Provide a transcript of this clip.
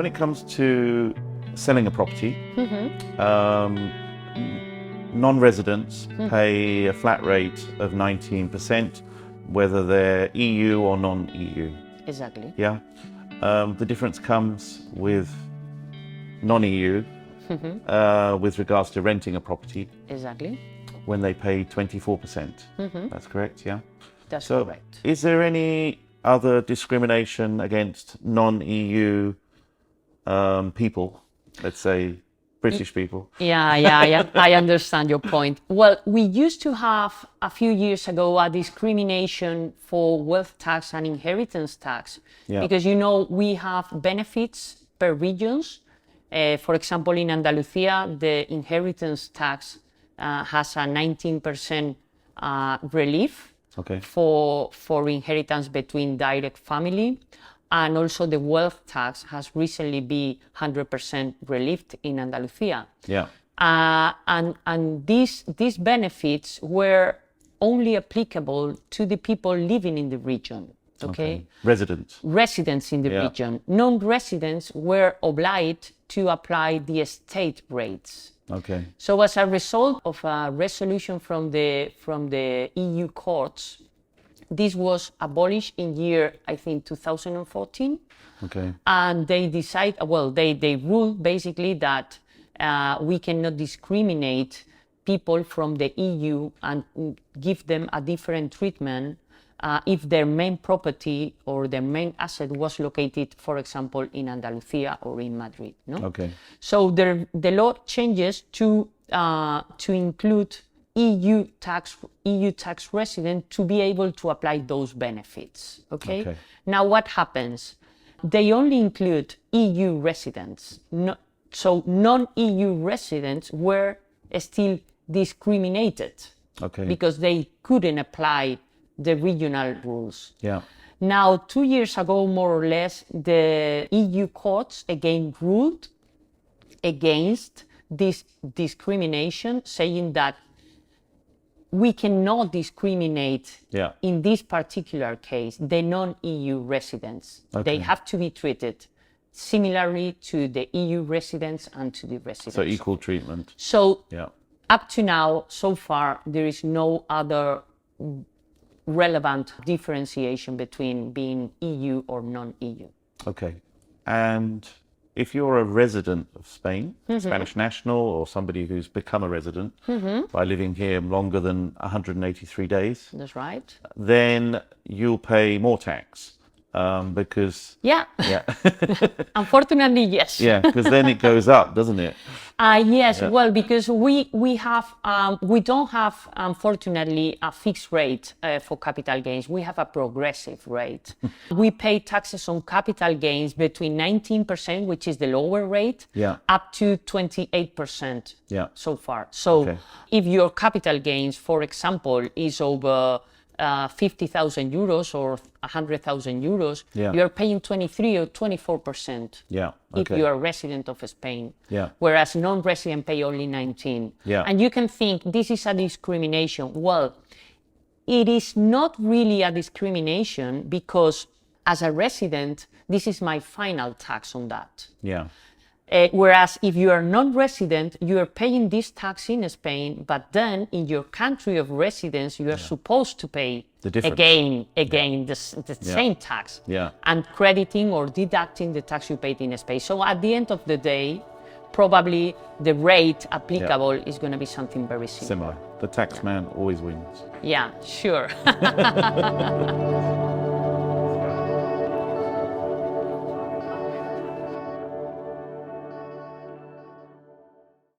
when it comes to selling a property, non-residents pay a flat rate of 19%, whether they're EU or non-EU. Exactly. Yeah. The difference comes with non-EU with regards to renting a property. Exactly. When they pay 24%. That's correct, yeah? That's correct. Is there any other discrimination against non-EU people, let's say British people? Yeah. I understand your point. Well, we used to have a few years ago a discrimination for wealth tax and inheritance tax because, we have benefits per regions. For example, in Andalucia, the inheritance tax has a 19% relief for inheritance between direct family. And also the wealth tax has recently been 100% relieved in Andalucia. Yeah. And these benefits were only applicable to the people living in the region. Okay. Residents in the region. Non-residents were obliged to apply the estate rates. Okay. So as a result of a resolution from the EU courts, this was abolished in year, I think, 2014. Okay. And they they ruled basically that we cannot discriminate people from the EU and give them a different treatment if their main property or their main asset was located, for example, in Andalucia or in Madrid. No? Okay. So the law changes to include EU tax resident to be able to apply those benefits. Okay. Now what happens? They only include EU residents. So non-EU residents were still discriminated because they couldn't apply the regional rules. Yeah. Now, 2 years ago, more or less, the EU courts again ruled against this discrimination, saying that we cannot discriminate in this particular case the non-EU residents. They have to be treated similarly to the EU residents and to the residents. So equal treatment. So up to now, so far, there is no other relevant differentiation between being EU or non-EU. Okay. And if you're a resident of Spain, Spanish national, or somebody who's become a resident by living here longer than 183 days, that's right, then you'll pay more tax because... Unfortunately, yes. Yeah, because then it goes up, doesn't it? Yes, well, because we don't have, unfortunately, a fixed rate for capital gains. We have a progressive rate. We pay taxes on capital gains between 19%, which is the lower rate, up to 28% so far. So if your capital gains, for example, is over 50,000 euros or 100,000 euros, you are paying 23 or 24% if you are a resident of Spain, whereas non-resident pay only 19. And you can think this is a discrimination. Well, it is not really a discrimination because as a resident, this is my final tax on that. Whereas if you are non-resident, you are paying this tax in Spain, but then in your country of residence, you are supposed to pay again the same tax and crediting or deducting the tax you paid in Spain. So at the end of the day, probably the rate applicable is going to be something very similar. The tax man always wins. Yeah, sure.